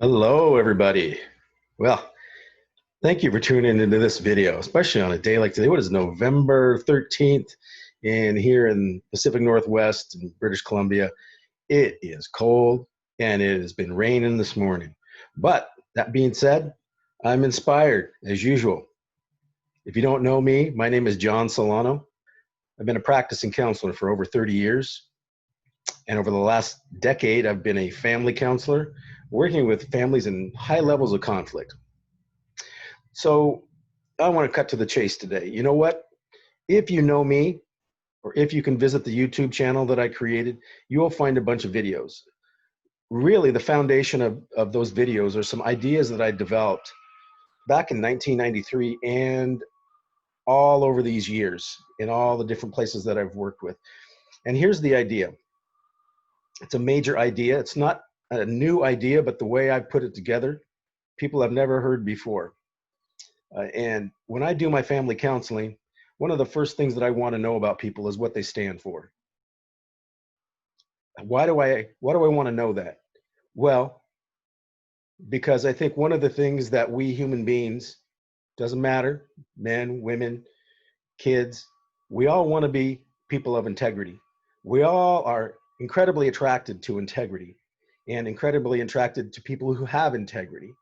Hello, everybody. Well, thank you for tuning into this video, especially on a day like today. What is November 13th? And here in Pacific Northwest in British Columbia, it is cold and it has been raining this morning. But that being said, I'm inspired as usual. If you don't know me, my name is John Solano. I've been a practicing counselor for over 30 years. And over the last decade, I've been a family counselor working with families in high levels of conflict. So I want to cut to the chase today. You know what? If you know me, or if you can visit the YouTube channel that I created, you will find a bunch of videos. Really, the foundation of those videos are some ideas that I developed back in 1993 and all over these years in all the different places that I've worked with. And here's the idea. It's a major idea. It's not a new idea, but the way I put it together, people have never heard before. And when I do my family counseling, one of the first things that I want to know about people is what they stand for. Why do I want to know that? Well, because I think one of the things that we human beings, doesn't matter, men, women, kids, we all want to be people of integrity. We all are incredibly attracted to integrity and incredibly attracted to people who have integrity.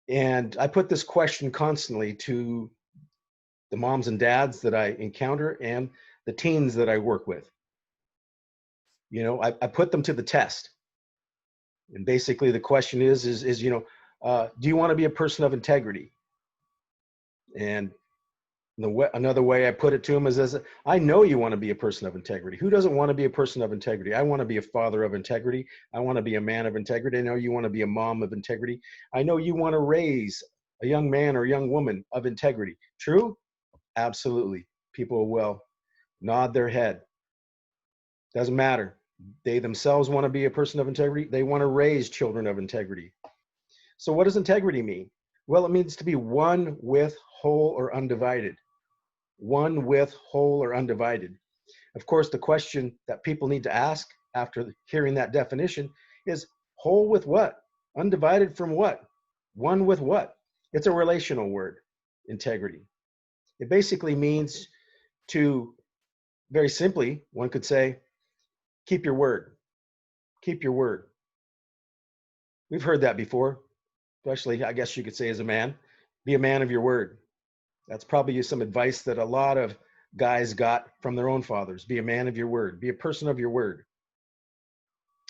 And I put this question constantly to the moms and dads that I encounter and the teens that I work with. You know, I put them to the test. And basically the question is do you want to be a person of integrity? And another way I put it to them is as I know you want to be a person of integrity. Who doesn't want to be a person of integrity? I want to be a father of integrity. I want to be a man of integrity. I know you want to be a mom of integrity. I know you want to raise a young man or young woman of integrity. True? Absolutely. People will nod their head. Doesn't matter. They themselves want to be a person of integrity. They want to raise children of integrity. So what does integrity mean? Well, it means to be one with, whole, or undivided. One with, whole, or undivided. Of course, the question that people need to ask after hearing that definition is whole with what? Undivided from what? One with what? It's a relational word, integrity. It basically means to, very simply, one could say, keep your word. Keep your word. We've heard that before, especially, I guess you could say, as a man. Be a man of your word. That's probably some advice that a lot of guys got from their own fathers. Be a man of your word. Be a person of your word.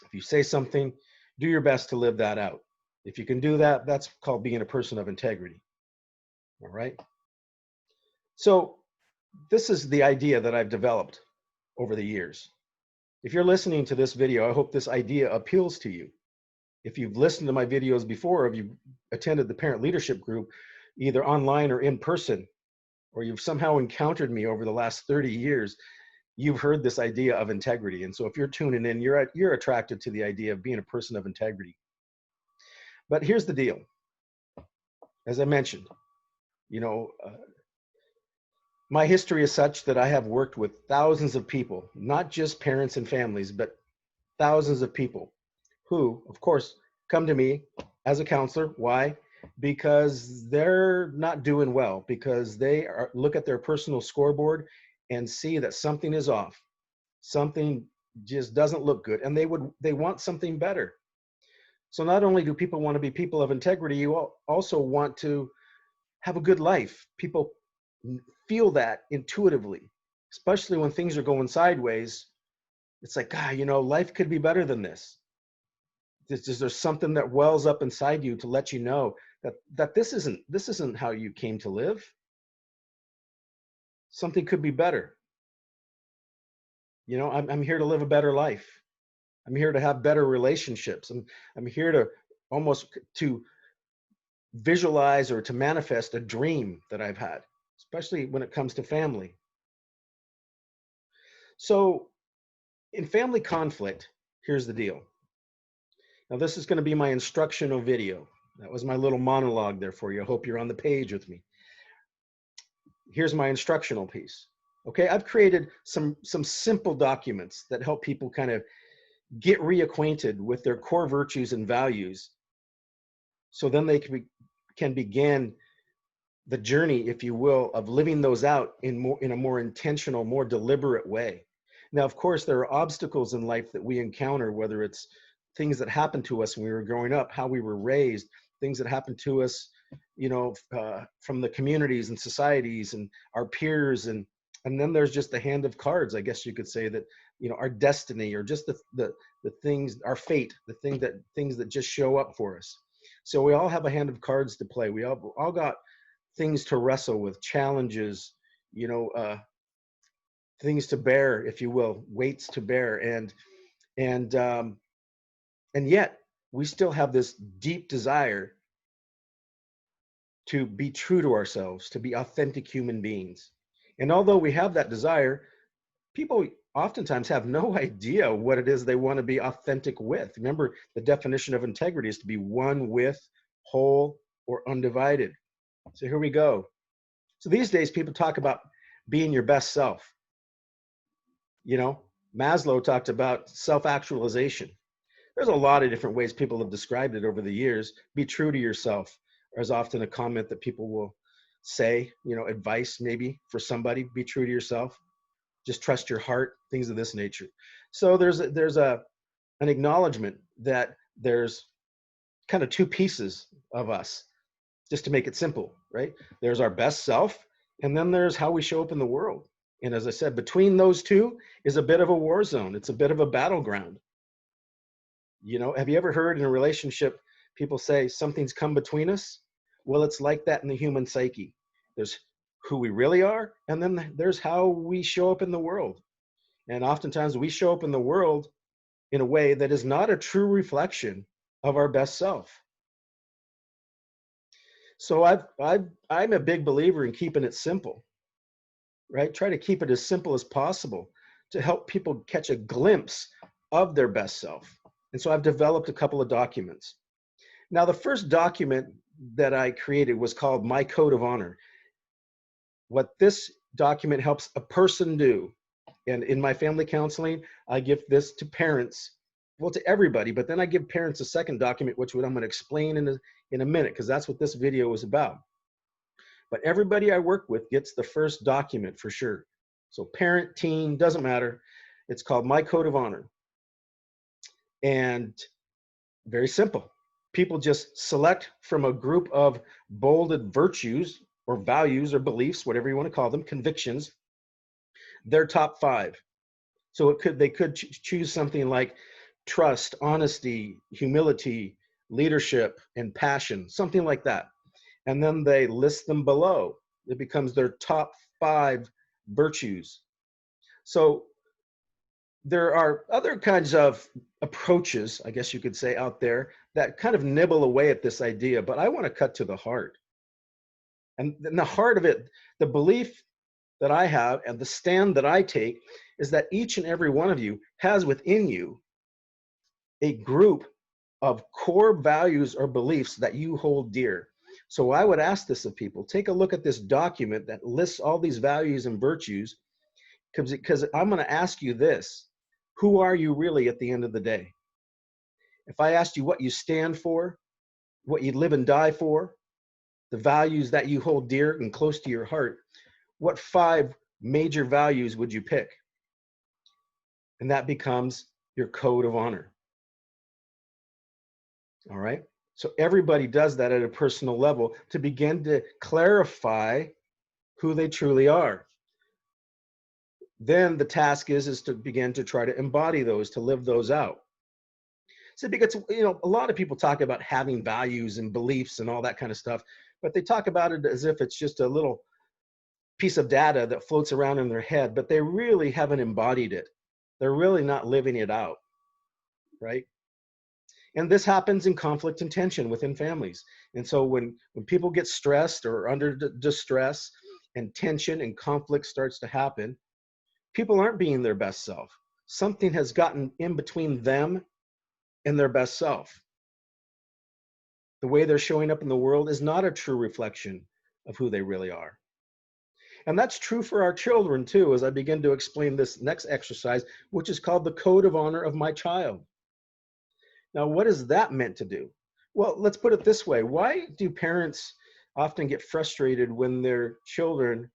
If you say something, do your best to live that out. If you can do that, that's called being a person of integrity. All right? So this is the idea that I've developed over the years. If you're listening to this video, I hope this idea appeals to you. If you've listened to my videos before, or if you've attended the parent leadership group, either online or in person, or you've somehow encountered me over the last 30 years, you've heard this idea of integrity. And so if you're tuning in, you're attracted to the idea of being a person of integrity. But here's the deal. As I mentioned, my history is such that I have worked with thousands of people, not just parents and families, but thousands of people who, of course, come to me as a counselor. Why? Because they're not doing well, because they look at their personal scoreboard and see that something is off. Something just doesn't look good, and they want something better. So not only do people want to be people of integrity, you also want to have a good life. People feel that intuitively, especially when things are going sideways. It's like, life could be better than this. There's something that wells up inside you to let you know that this isn't how you came to live. Something could be better. I'm here to live a better life. I'm here to have better relationships. I'm here to almost to visualize or to manifest a dream that I've had, especially when it comes to family. So in family conflict, here's the deal. Now, this is going to be my instructional video. That was my little monologue there for you. I hope you're on the page with me. Here's my instructional piece. Okay, I've created some simple documents that help people kind of get reacquainted with their core virtues and values, so then they can begin the journey, if you will, of living those out in a more intentional, more deliberate way. Now, of course, there are obstacles in life that we encounter, whether it's things that happened to us when we were growing up, how we were raised, things that happened to us, from the communities and societies and our peers, and then there's just the hand of cards, I guess you could say, that our destiny, or just the things, our fate, things that just show up for us. So we all have a hand of cards to play. We all got things to wrestle with, challenges, things to bear, if you will, weights to bear, and yet we still have this deep desire to be true to ourselves, to be authentic human beings. And although we have that desire, people oftentimes have no idea what it is they want to be authentic with. Remember, the definition of integrity is to be one with, whole, or undivided. So here we go. So these days, people talk about being your best self. Maslow talked about self-actualization. There's a lot of different ways people have described it over the years. Be true to yourself is often a comment that people will say, advice maybe for somebody. Be true to yourself. Just trust your heart, things of this nature. So there's an acknowledgement that there's kind of two pieces of us, just to make it simple, right? There's our best self, and then there's how we show up in the world. And as I said, between those two is a bit of a war zone. It's a bit of a battleground. Have you ever heard in a relationship people say something's come between us? Well, it's like that in the human psyche. There's who we really are, and then there's how we show up in the world. And oftentimes we show up in the world in a way that is not a true reflection of our best self. So I'm a big believer in keeping it simple, right? Try to keep it as simple as possible to help people catch a glimpse of their best self. And so I've developed a couple of documents. Now, the first document that I created was called My Code of Honor. What this document helps a person do, and in my family counseling, I give this to parents, well, to everybody, but then I give parents a second document, which I'm going to explain in a minute, because that's what this video is about. But everybody I work with gets the first document for sure. So parent, teen, doesn't matter. It's called My Code of Honor. And very simple. People just select from a group of bolded virtues or values or beliefs, whatever you want to call them, convictions, their top 5. So they could choose something like trust, honesty, humility, leadership, and passion, something like that. And then they list them below. It becomes their top 5 virtues. So there are other kinds of approaches, I guess you could say, out there that kind of nibble away at this idea, but I want to cut to the heart. And the heart of it, the belief that I have and the stand that I take is that each and every one of you has within you a group of core values or beliefs that you hold dear. So I would ask this of people: take a look at this document that lists all these values and virtues, because I'm going to ask you this: who are you really at the end of the day? If I asked you what you stand for, what you live and die for, the values that you hold dear and close to your heart, what 5 major values would you pick? And that becomes your code of honor. All right? So everybody does that at a personal level to begin to clarify who they truly are. Then the task is to begin to try to embody those, to live those out. So because, a lot of people talk about having values and beliefs and all that kind of stuff, but they talk about it as if it's just a little piece of data that floats around in their head, but they really haven't embodied it. They're really not living it out, right? And this happens in conflict and tension within families. And so when people get stressed or under distress and tension and conflict starts to happen, people aren't being their best self. Something has gotten in between them and their best self. The way they're showing up in the world is not a true reflection of who they really are. And that's true for our children too, as I begin to explain this next exercise, which is called the Code of Honor of My Child. Now, what is that meant to do? Well, let's put it this way. Why do parents often get frustrated when their children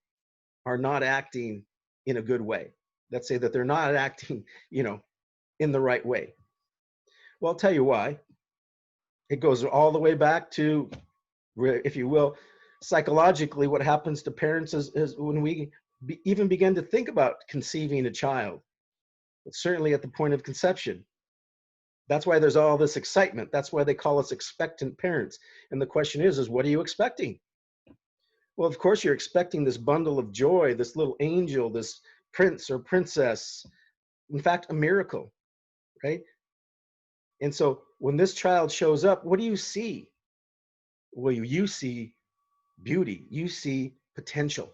are not acting in a good way? Let's say that they're not acting, in the right way. Well, I'll tell you why. It goes all the way back to, if you will, psychologically, what happens to parents is when we even begin to think about conceiving a child, but certainly at the point of conception. That's why there's all this excitement. That's why they call us expectant parents. And the question is what are you expecting? Well, of course, you're expecting this bundle of joy, this little angel, this prince or princess, in fact, a miracle, right? And so when this child shows up, what do you see? Well, you see beauty, you see potential.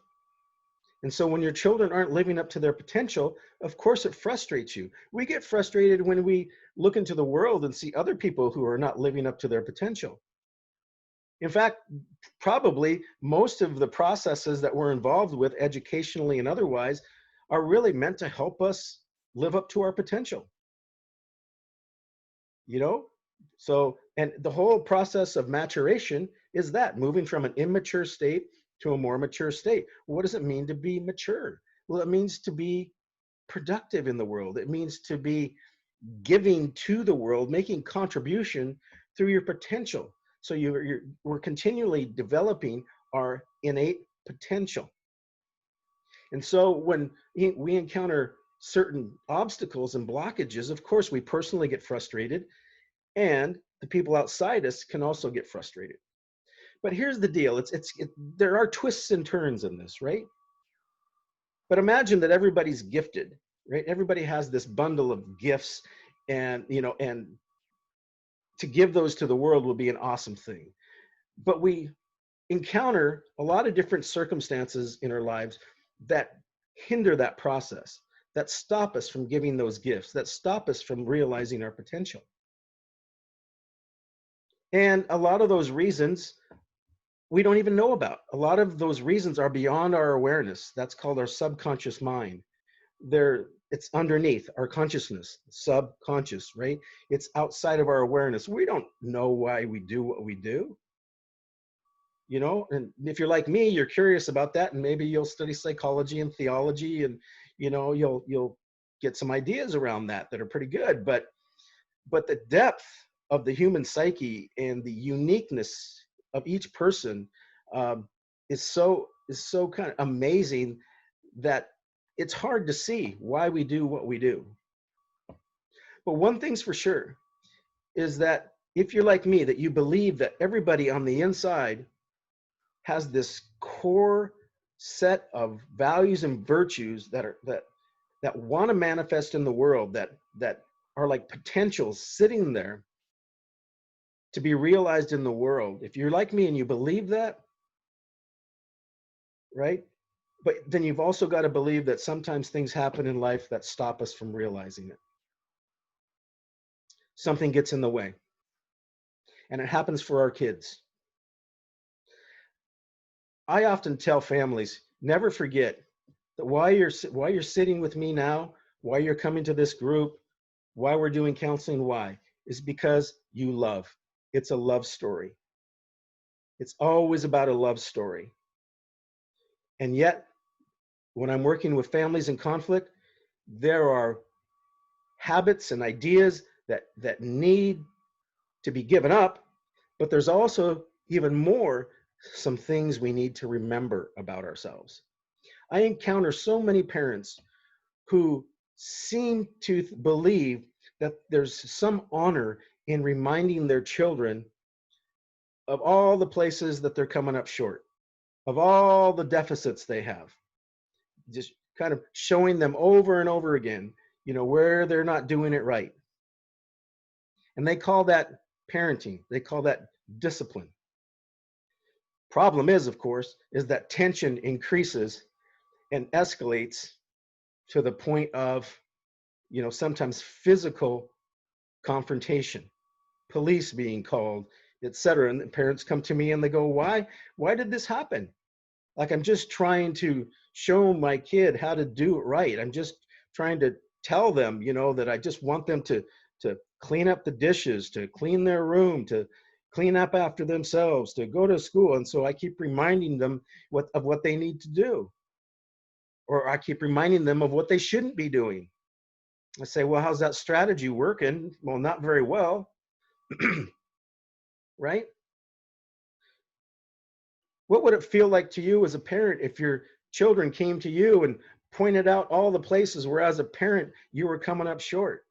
And so when your children aren't living up to their potential, of course it frustrates you. We get frustrated when we look into the world and see other people who are not living up to their potential. In fact, probably most of the processes that we're involved with educationally and otherwise are really meant to help us live up to our potential. You know? So, and the whole process of maturation is that moving from an immature state to a more mature state. What does it mean to be mature? Well, it means to be productive in the world. It means to be giving to the world, making contribution through your potential. So we're continually developing our innate potential. And so when we encounter certain obstacles and blockages, of course, we personally get frustrated, and the people outside us can also get frustrated. But here's the deal. There are twists and turns in this, right? But imagine that everybody's gifted, right? Everybody has this bundle of gifts, and to give those to the world will be an awesome thing. But we encounter a lot of different circumstances in our lives that hinder that process, that stop us from giving those gifts, that stop us from realizing our potential. And a lot of those reasons we don't even know about. A lot of those reasons are beyond our awareness. That's called our subconscious mind. It's underneath our consciousness, subconscious, right? It's outside of our awareness. We don't know why we do what we do. And if you're like me, you're curious about that, and maybe you'll study psychology and theology, and you'll get some ideas around that are pretty good. But the depth of the human psyche and the uniqueness of each person is so kind of amazing that it's hard to see why we do what we do. But one thing's for sure is that if you're like me, that you believe that everybody on the inside has this core set of values and virtues that want to manifest in the world, that are like potentials sitting there to be realized in the world. If you're like me and you believe that, right? But then you've also got to believe that sometimes things happen in life that stop us from realizing it. Something gets in the way. And it happens for our kids. I often tell families, never forget that why you're sitting with me now, why you're coming to this group, why we're doing counseling, why, is because you love. It's a love story. It's always about a love story. And yet, when I'm working with families in conflict, there are habits and ideas that need to be given up, but there's also even more some things we need to remember about ourselves. I encounter so many parents who seem to believe that there's some honor in reminding their children of all the places that they're coming up short, of all the deficits they have, just kind of showing them over and over again, where they're not doing it right. And they call that parenting. They call that discipline. Problem is, of course, is that tension increases and escalates to the point of, sometimes physical confrontation, police being called, etc. And the parents come to me and they go, why did this happen? Like, I'm just trying to show my kid how to do it right. I'm just trying to tell them, that I just want them to to clean up the dishes, to clean their room, to clean up after themselves, to go to school. And so I keep reminding them of what they need to do. Or I keep reminding them of what they shouldn't be doing. I say, well, how's that strategy working? Well, not very well, right? What would it feel like to you as a parent if your children came to you and pointed out all the places where as a parent you were coming up short?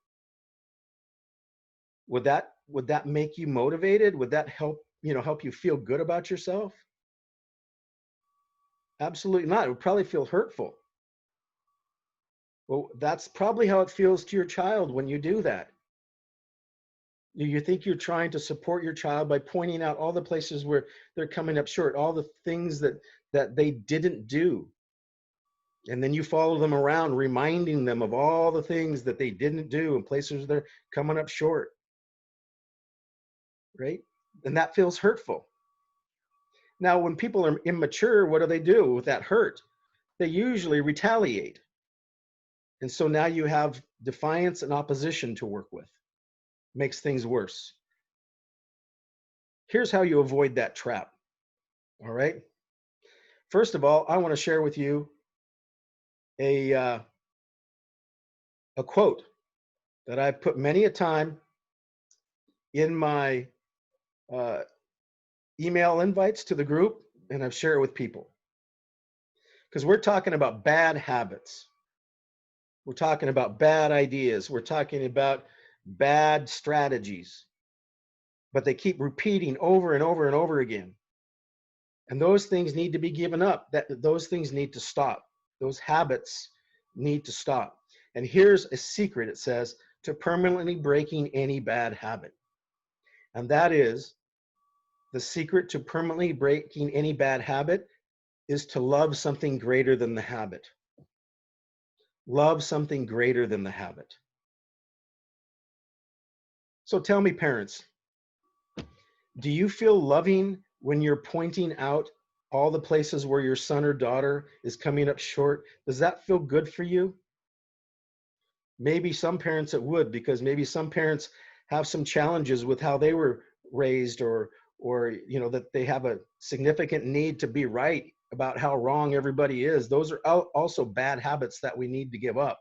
Would that make you motivated? Would that help you feel good about yourself? Absolutely not. It would probably feel hurtful. Well, that's probably how it feels to your child when you do that. You think you're trying to support your child by pointing out all the places where they're coming up short, all the things that they didn't do. And then you follow them around, reminding them of all the things that they didn't do and places they're coming up short, right? And that feels hurtful. Now, when people are immature, what do with that hurt? They usually retaliate. And so now you have defiance and opposition to work with. Makes things worse. Here's how you avoid that trap. All right. First of all, I want to share with you a quote that I've put many a time in my email invites to the group, and I've shared it with people. Because we're talking about bad habits. We're talking about bad ideas. We're talking about bad strategies. But they keep repeating over and over and over again. And those things need to be given up. Those things need to stop. Those habits need to stop. And here's a secret, it says, to permanently breaking any bad habit. And that is, the secret to permanently breaking any bad habit is to love something greater than the habit. Love something greater than the habit. So tell me, parents, do you feel loving when you're pointing out all the places where your son or daughter is coming up short? Does that feel good for you? Maybe some parents it would, because maybe some parents have some challenges with how they were raised, or that they have a significant need to be right about how wrong everybody is. Those are also bad habits that we need to give up.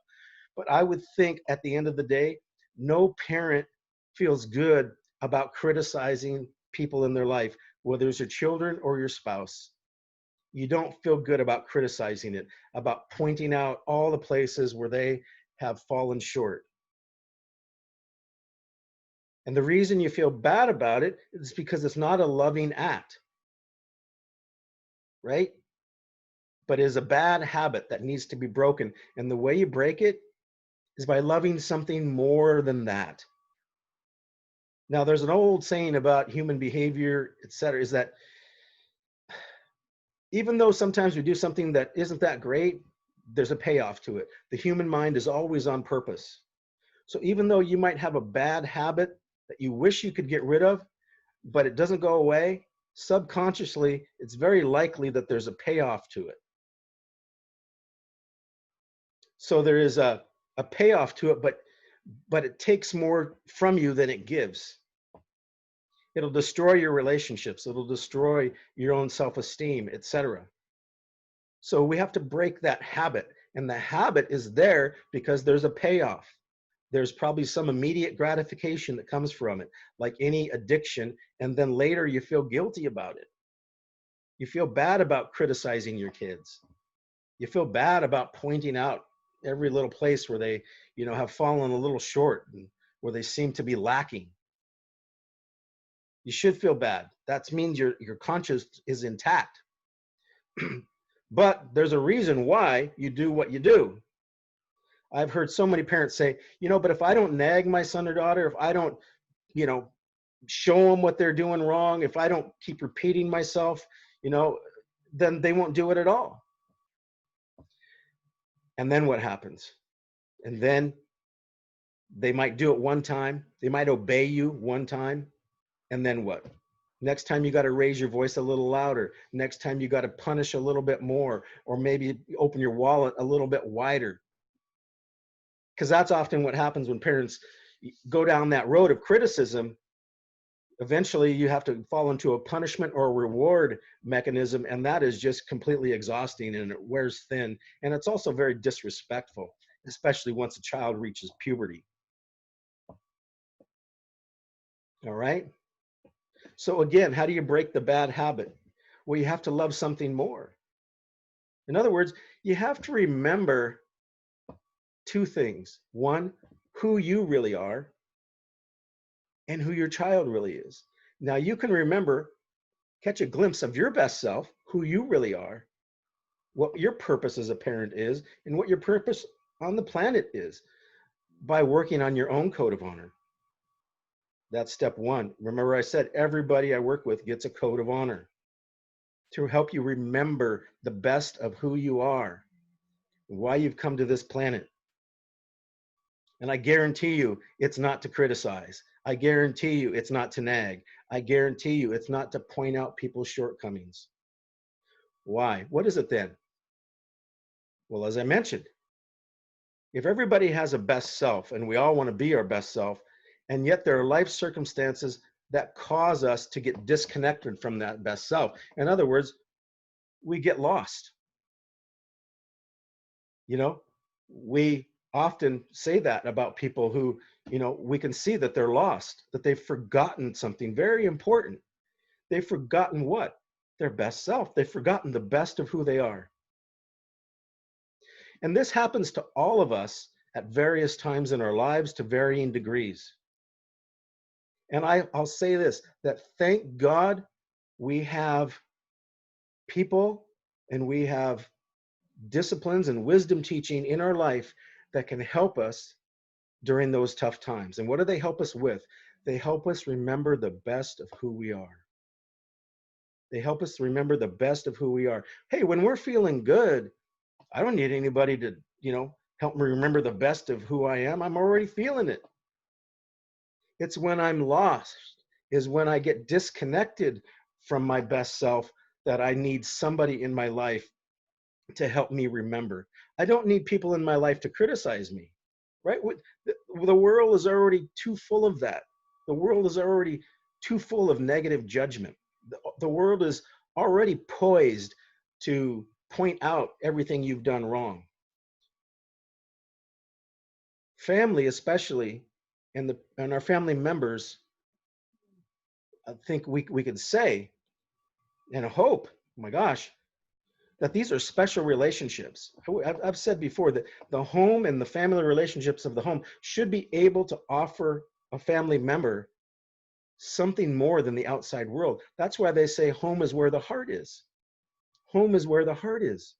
But I would think at the end of the day, no parent feels good about criticizing people in their life, whether it's your children or your spouse. You don't feel good about criticizing it, about pointing out all the places where they have fallen short. And the reason you feel bad about it is because it's not a loving act, right? But it is a bad habit that needs to be broken. And the way you break it is by loving something more than that. Now, there's an old saying about human behavior, etc., is that even though sometimes we do something that isn't that great, there's a payoff to it. The human mind is always on purpose. So even though you might have a bad habit that you wish you could get rid of, but it doesn't go away, subconsciously, it's very likely that there's a payoff to it. So there is a payoff to it, but it takes more from you than it gives. It'll destroy your relationships. It'll destroy your own self-esteem, etc. So we have to break that habit. And the habit is there because there's a payoff. There's probably some immediate gratification that comes from it, like any addiction. And then later you feel guilty about it. You feel bad about criticizing your kids. You feel bad about pointing out every little place where they, have fallen a little short and where they seem to be lacking. You should feel bad. That means your conscience is intact. But there's a reason why you do what you do. I've heard so many parents say, but if I don't nag my son or daughter, if I don't, show them what they're doing wrong, if I don't keep repeating myself, then they won't do it at all. And then what happens? And then they might do it one time. They might obey you one time. And then what? Next time you got to raise your voice a little louder. Next time you got to punish a little bit more, or maybe open your wallet a little bit wider. Because that's often what happens when parents, go down that road of criticism, eventually you have to fall into a punishment or a reward mechanism, and that is just completely exhausting, and it wears thin, and it's also very disrespectful, especially once a child reaches puberty. All right? So again, how do you break the bad habit? Well, you have to love something more. In other words, you have to remember two things. One, who you really are, and who your child really is. Now you can remember, catch a glimpse of your best self, who you really are, what your purpose as a parent is, and what your purpose on the planet is by working on your own code of honor. That's step one. Remember, I said everybody I work with gets a code of honor to help you remember the best of who you are, why you've come to this planet. And I guarantee you it's not to criticize. I guarantee you it's not to nag. I guarantee you it's not to point out people's shortcomings. Why? What is it then? Well, as I mentioned, if everybody has a best self and we all want to be our best self, and yet there are life circumstances that cause us to get disconnected from that best self. In other words, we get lost. You know, we often say that about people who, we can see that they're lost, that they've forgotten something very important. They've forgotten what? Their best self. They've forgotten the best of who they are. And this happens to all of us at various times in our lives to varying degrees. And I'll say this, that thank God we have people and we have disciplines and wisdom teaching in our life that can help us during those tough times. And what do they help us with? They help us remember the best of who we are. They help us remember the best of who we are. Hey, when we're feeling good, I don't need anybody to, help me remember the best of who I am. I'm already feeling it. It's when I'm lost, is when I get disconnected from my best self, that I need somebody in my life to help me remember. I don't need people in my life to criticize me, right? The world is already too full of that. The world is already too full of negative judgment. The world is already poised to point out everything you've done wrong. Family, especially, and our family members, I think we could say and hope, oh my gosh, that these are special relationships. I've said before that the home and the family relationships of the home should be able to offer a family member something more than the outside world. That's why they say home is where the heart is. Home is where the heart is.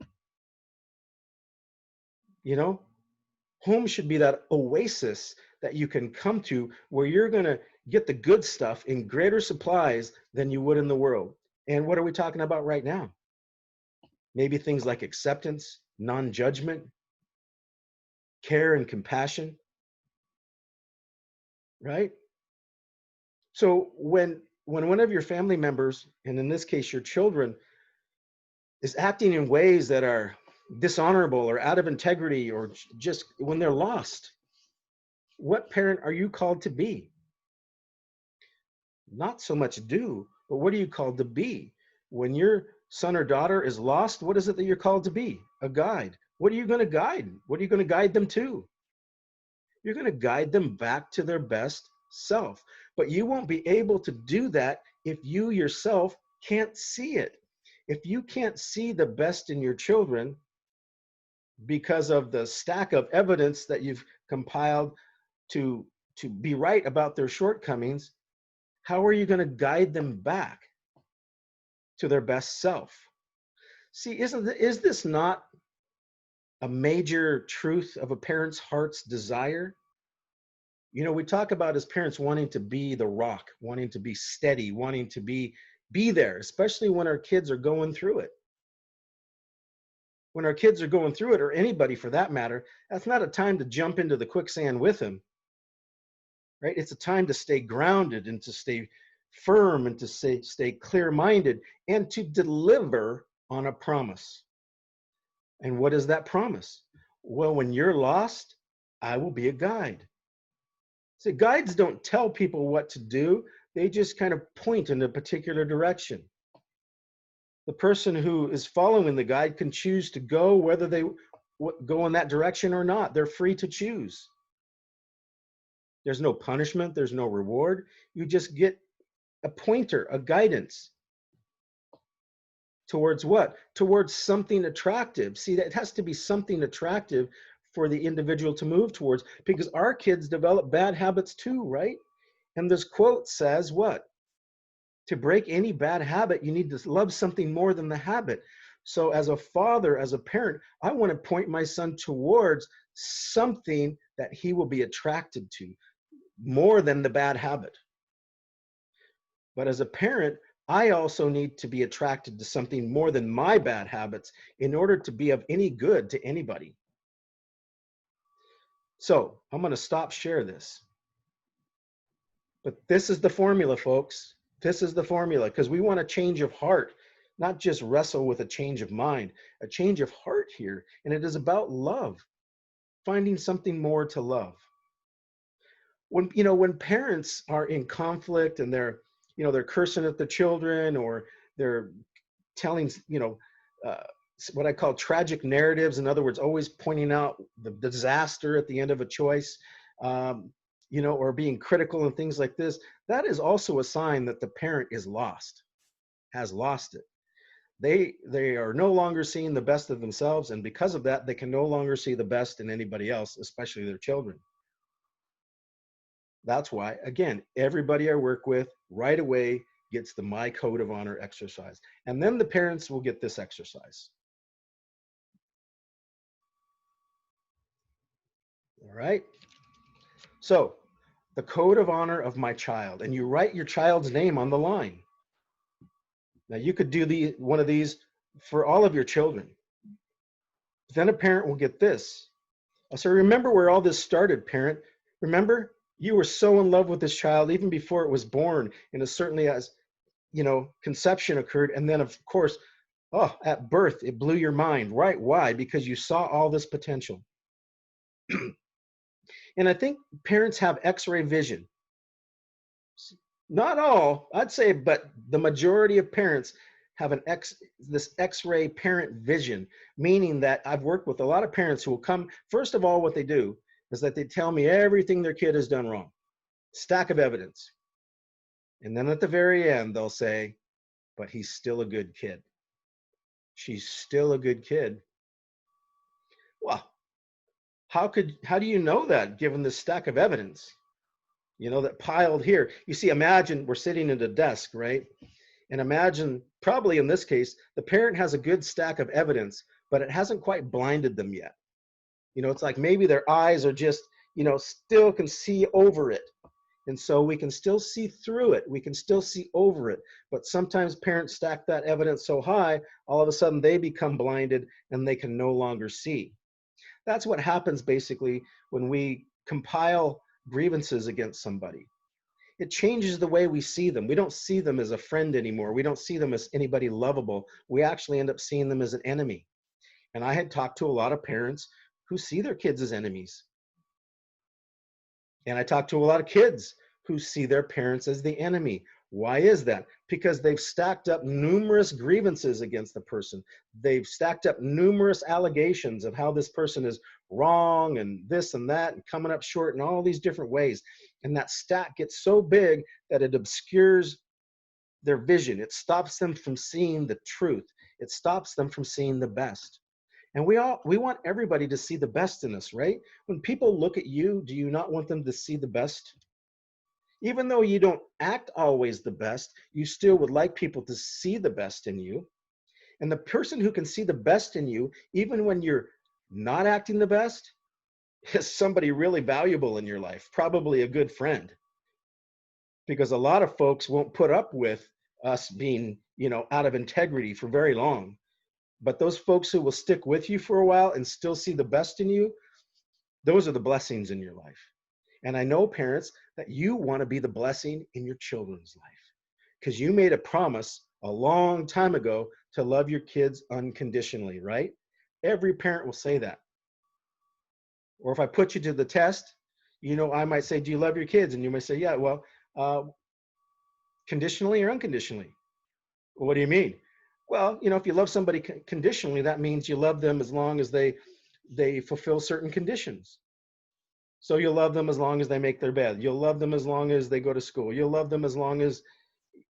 Home should be that oasis that you can come to where you're going to get the good stuff in greater supplies than you would in the world. And what are we talking about right now? Maybe things like acceptance, non-judgment, care and compassion, right? So when one of your family members, and in this case your children, is acting in ways that are dishonorable or out of integrity, or just when they're lost, what parent are you called to be? Not so much do, but what are you called to be? When your son or daughter is lost, what is it that you're called to be? A guide. What are you going to guide? What are you going to guide them to? You're going to guide them back to their best self. But you won't be able to do that if you yourself can't see it. If you can't see the best in your children because of the stack of evidence that you've compiled to be right about their shortcomings, how are you going to guide them back to their best self? See, is this not a major truth of a parent's heart's desire? We talk about as parents wanting to be the rock, wanting to be steady, wanting to be there, especially when our kids are going through it. When our kids are going through it, or anybody for that matter, that's not a time to jump into the quicksand with them, right? It's a time to stay grounded and to stay firm and to stay clear-minded and to deliver on a promise. And what is that promise? Well, when you're lost, I will be a guide. So guides don't tell people what to do. They just kind of point in a particular direction. The person who is following the guide can choose to go whether they go in that direction or not. They're free to choose. There's no punishment. There's no reward. You just get a pointer, a guidance. Towards what? Towards something attractive. See, that has to be something attractive for the individual to move towards, because our kids develop bad habits too, right? And this quote says what? To break any bad habit, you need to love something more than the habit. So as a father, as a parent, I want to point my son towards something that he will be attracted to more than the bad habit. But as a parent, I also need to be attracted to something more than my bad habits in order to be of any good to anybody. So I'm going to stop share this. But this is the formula, folks. This is the formula, because we want a change of heart, not just wrestle with a change of mind, a change of heart here. And it is about love, finding something more to love. When parents are in conflict and they're cursing at the children, or they're telling, uh, what I call tragic narratives. In other words, always pointing out the disaster at the end of a choice, or being critical and things like this. That is also a sign that the parent is lost, has lost it. They are no longer seeing the best of themselves, and because of that, they can no longer see the best in anybody else, especially their children. That's why, again, everybody I work with right away gets the My Code of Honor exercise. And then the parents will get this exercise. All right. So the code of honor of my child, and you write your child's name on the line. Now you could do one of these for all of your children. Then a parent will get this. So remember where all this started, parent. Remember, you were so in love with this child even before it was born, and as certainly as conception occurred, and then of course, at birth, it blew your mind, right? Why? Because you saw all this potential. And I think parents have X-ray vision. Not all, I'd say, but the majority of parents have this X-ray parent vision, meaning that I've worked with a lot of parents who will come, first of all, what they do is that they tell me everything their kid has done wrong. Stack of evidence. And then at the very end, they'll say, but he's still a good kid. She's still a good kid. Well, how do you know that given this stack of evidence, that piled here? You see, imagine we're sitting at a desk, right? And imagine, probably in this case, the parent has a good stack of evidence, but it hasn't quite blinded them yet. It's like maybe their eyes are just, still can see over it. And so we can still see through it. We can still see over it. But sometimes parents stack that evidence so high, all of a sudden they become blinded and they can no longer see. That's what happens basically when we compile grievances against somebody. It changes the way we see them. We don't see them as a friend anymore. We don't see them as anybody lovable. We actually end up seeing them as an enemy. And I had talked to a lot of parents who see their kids as enemies. And I talked to a lot of kids who see their parents as the enemy. Why is that? Because they've stacked up numerous grievances against the person. They've stacked up numerous allegations of how this person is wrong and this and that and coming up short in all these different ways. And that stack gets so big that it obscures their vision. It stops them from seeing the truth. It stops them from seeing the best. And we want everybody to see the best in us, right? When people look at you, do you not want them to see the best? Even though you don't act always the best, you still would like people to see the best in you. And the person who can see the best in you, even when you're not acting the best, is somebody really valuable in your life, probably a good friend. Because a lot of folks won't put up with us being, out of integrity for very long. But those folks who will stick with you for a while and still see the best in you, those are the blessings in your life. And I know, parents, that you want to be the blessing in your children's life because you made a promise a long time ago to love your kids unconditionally, right? Every parent will say that. Or if I put you to the test, You know, I might say, do you love your kids? And you might say, yeah. Well, uh, conditionally or unconditionally? What do you mean? Well, you know, if you love somebody conditionally, that means you love them as long as they fulfill certain conditions. So you'll love them as long as they make their bed. You'll love them as long as they go to school. You'll love them as long as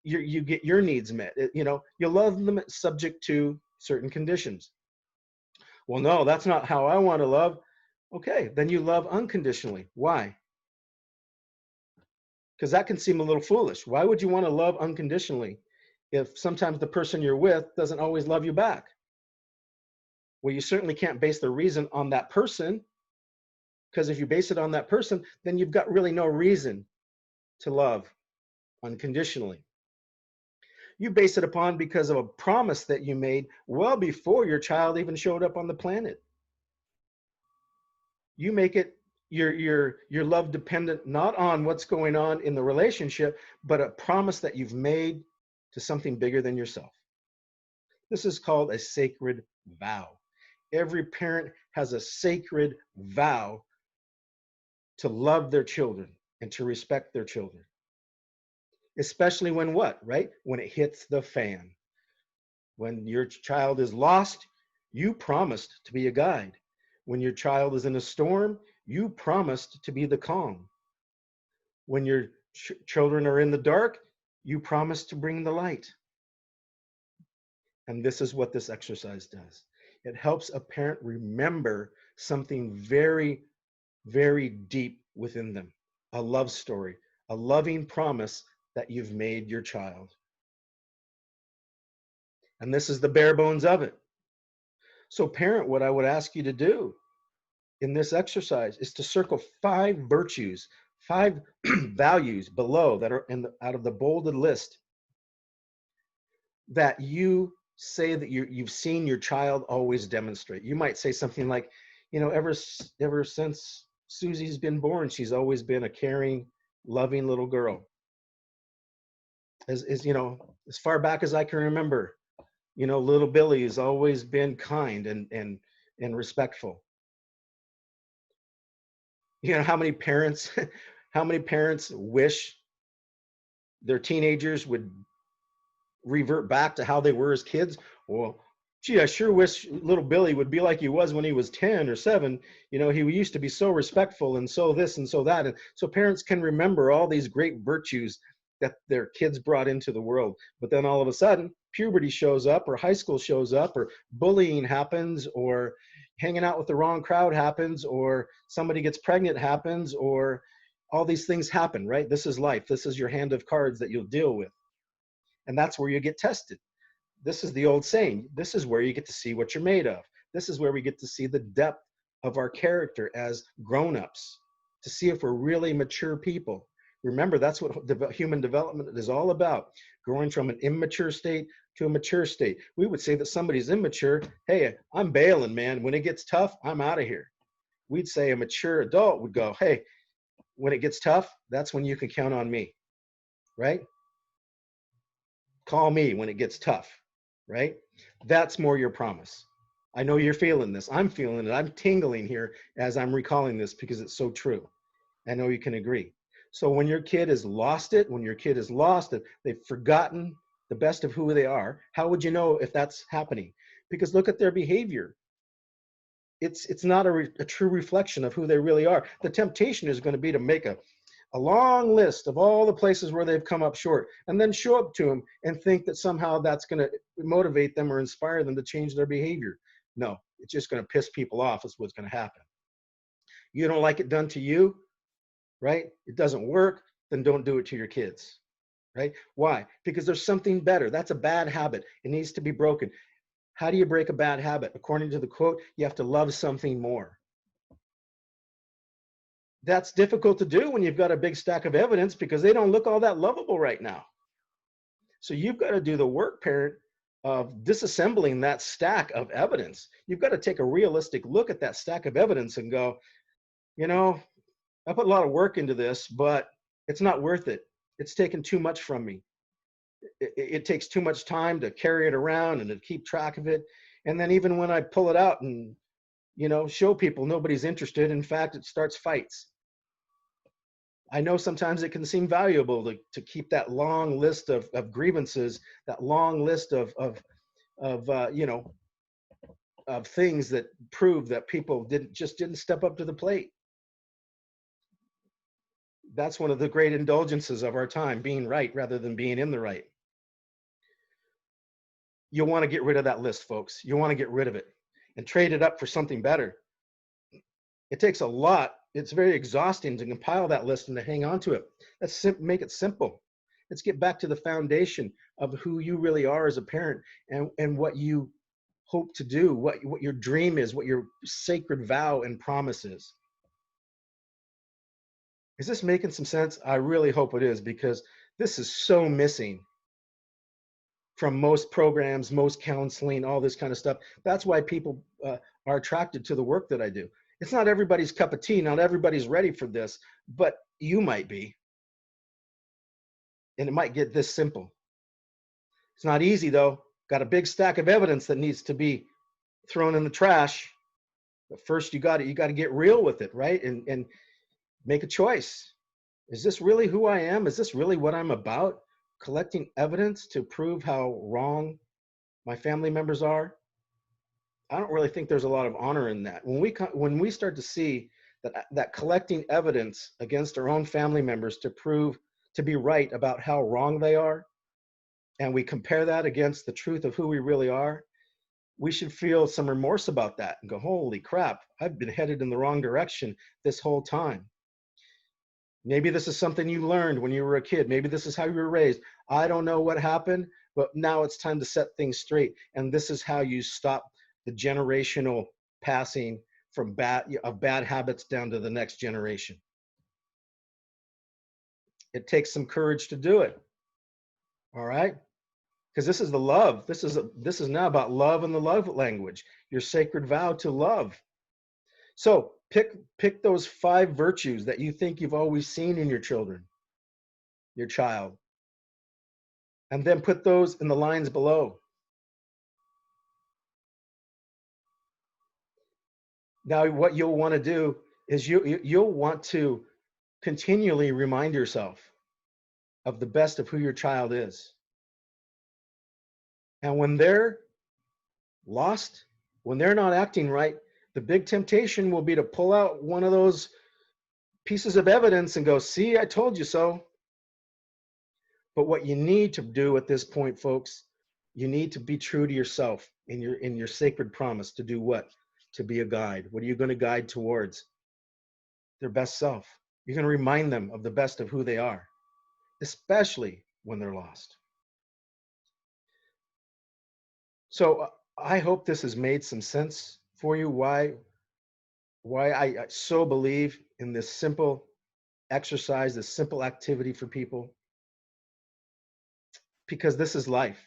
you get your needs met. You know, you'll love them subject to certain conditions. Well, no, that's not how I want to love. Okay, then you love unconditionally. Why? Because that can seem a little foolish. Why would you want to love unconditionally if sometimes the person you're with doesn't always love you back? Well, you certainly can't base the reason on that person, because if you base it on that person, then you've got really no reason to love unconditionally. You base it upon because of a promise that you made well before your child even showed up on the planet. You make it your love dependent not on what's going on in the relationship, but a promise that you've made to something bigger than yourself. This is called a sacred vow. Every parent has a sacred vow to love their children and to respect their children. Especially when what, right? When it hits the fan. When your child is lost, you promised to be a guide. When your child is in a storm, you promised to be the calm. When your children are in the dark, you promised to bring the light. And this is what this exercise does. It helps a parent remember something very, very deep within them, a love story, a loving promise that you've made your child. And this is the bare bones of it. So, parent, what I would ask you to do in this exercise is to circle 5 virtues, 5 values below that are out of the bolded list that you say that you've seen your child always demonstrate. You might say something like, you know, ever since Susie's been born, she's always been a caring, loving little girl. As you know, as far back as I can remember, you know, little Billy has always been kind and respectful. You know, how many parents how many parents wish their teenagers would revert back to how they were as kids? Well, gee, I sure wish little Billy would be like he was when he was 10 or 7. You know, he used to be so respectful and so this and so that. And so parents can remember all these great virtues that their kids brought into the world. But then all of a sudden, puberty shows up, or high school shows up, or bullying happens, or hanging out with the wrong crowd happens, or somebody gets pregnant happens, or all these things happen, right? This is life. This is your hand of cards that you'll deal with. And that's where you get tested. This is the old saying. This is where you get to see what you're made of. This is where we get to see the depth of our character as grown-ups, to see if we're really mature people. Remember, that's what human development is all about, growing from an immature state to a mature state. We would say that somebody's immature, hey, I'm bailing, man. When it gets tough, I'm out of here. We'd say a mature adult would go, hey, when it gets tough, that's when you can count on me, right? Call me when it gets tough, right? That's more your promise. I know you're feeling this. I'm feeling it. I'm tingling here as I'm recalling this because it's so true. I know you can agree. So when your kid has lost it, when your kid is lost it, they've forgotten the best of who they are, how would you know if that's happening? Because look at their behavior. It's not a true reflection of who they really are. The temptation is going to be to make a long list of all the places where they've come up short, and then show up to them and think that somehow that's going to motivate them or inspire them to change their behavior. No, it's just going to piss people off is what's going to happen. You don't like it done to you, right? It doesn't work, then don't do it to your kids, right? Why? Because there's something better. That's a bad habit. It needs to be broken. How do you break a bad habit? According to the quote, you have to love something more. That's difficult to do when you've got a big stack of evidence because they don't look all that lovable right now. So you've got to do the work, parent, of disassembling that stack of evidence. You've got to take a realistic look at that stack of evidence and go, you know, I put a lot of work into this, but it's not worth it. It's taken too much from me. It takes too much time to carry it around and to keep track of it. And then even when I pull it out and, you know, show people, nobody's interested. In fact, it starts fights. I know sometimes it can seem valuable to keep that long list of grievances, that long list of you know, of things that prove that people didn't step up to the plate. That's one of the great indulgences of our time, being right rather than being in the right. You'll want to get rid of that list, folks. You want to get rid of it and trade it up for something better. It takes a lot. It's very exhausting to compile that list and to hang on to it. Let's make it simple. Let's get back to the foundation of who you really are as a parent, and what you hope to do, what your dream is, what your sacred vow and promise is. Is this making some sense? I really hope it is, because this is so missing from most programs, most counseling, all this kind of stuff. That's why people are attracted to the work that I do. It's not everybody's cup of tea. Not everybody's ready for this, but you might be. And it might get this simple. It's not easy, though. Got a big stack of evidence that needs to be thrown in the trash. But first, you got to get real with it, right? And make a choice. Is this really who I am? Is this really what I'm about? Collecting evidence to prove how wrong my family members are? I don't really think there's a lot of honor in that. When we start to see that collecting evidence against our own family members to prove to be right about how wrong they are, and we compare that against the truth of who we really are, we should feel some remorse about that and go, holy crap, I've been headed in the wrong direction this whole time. Maybe this is something you learned when you were a kid. Maybe this is how you were raised. I don't know what happened, but now it's time to set things straight. And this is how you stop the generational passing from bad habits down to the next generation. It takes some courage to do it. All right? Because this is the love. This is now about love and the love language, your sacred vow to love. So pick those 5 virtues that you think you've always seen in your children, your child, and then put those in the lines below. Now, what you'll want to do is you'll want to continually remind yourself of the best of who your child is. And when they're lost, when they're not acting right, the big temptation will be to pull out one of those pieces of evidence and go, see, I told you so. But what you need to do at this point, folks, you need to be true to yourself in your sacred promise to do what? To be a guide. What are you going to guide towards? Their best self. You're going to remind them of the best of who they are, especially when they're lost. So I hope this has made some sense for you, why I so believe in this simple exercise, this simple activity for people. Because this is life,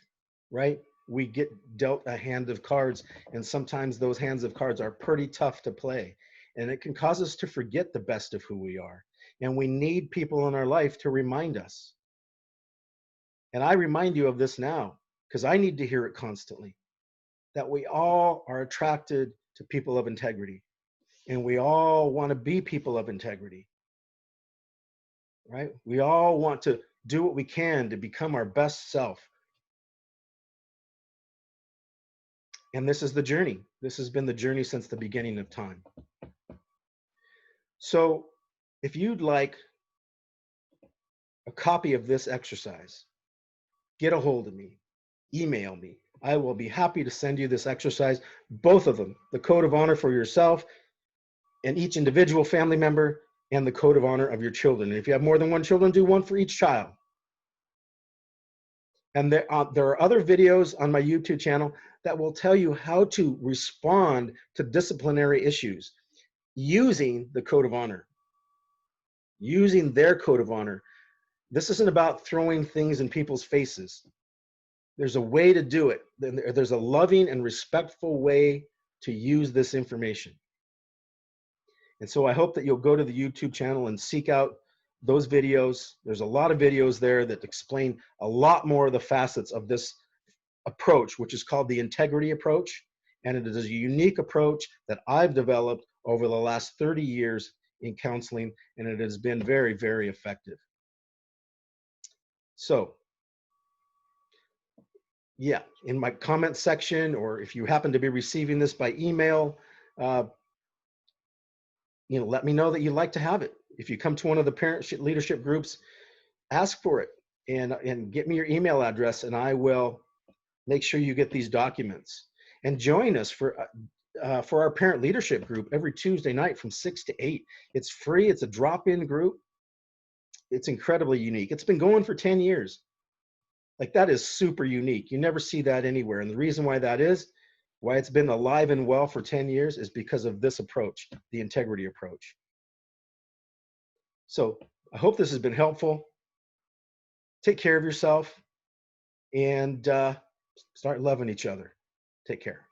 right? We get dealt a hand of cards, and sometimes those hands of cards are pretty tough to play. And it can cause us to forget the best of who we are. And we need people in our life to remind us. And I remind you of this now, because I need to hear it constantly, that we all are attracted to people of integrity. And we all want to be people of integrity, right? We all want to do what we can to become our best self. And this is the journey. This has been the journey since the beginning of time. So if you'd like a copy of this exercise, get a hold of me, email me. I will be happy to send you this exercise, both of them, the code of honor for yourself and each individual family member, and the code of honor of your children. And if you have more than one children, do one for each child. And there are other videos on my YouTube channel that will tell you how to respond to disciplinary issues using the code of honor, using their code of honor. This isn't about throwing things in people's faces. There's a way to do it. There's a loving and respectful way to use this information. And so I hope that you'll go to the YouTube channel and seek out those videos. There's a lot of videos there that explain a lot more of the facets of this approach, which is called the integrity approach. And it is a unique approach that I've developed over the last 30 years in counseling, and it has been very, very effective. So yeah, in my comment section, or if you happen to be receiving this by email, uh, let me know that you'd like to have it. If you come to one of the parent leadership groups, ask for it and get me your email address, and I will make sure you get these documents. And join us for our parent leadership group every Tuesday night from 6 to 8. It's free. It's a drop-in group. It's incredibly unique. It's been going for 10 years. Like, that is super unique. You never see that anywhere. And the reason why that is, why it's been alive and well for 10 years, is because of this approach, the integrity approach. So I hope this has been helpful. Take care of yourself and start loving each other. Take care.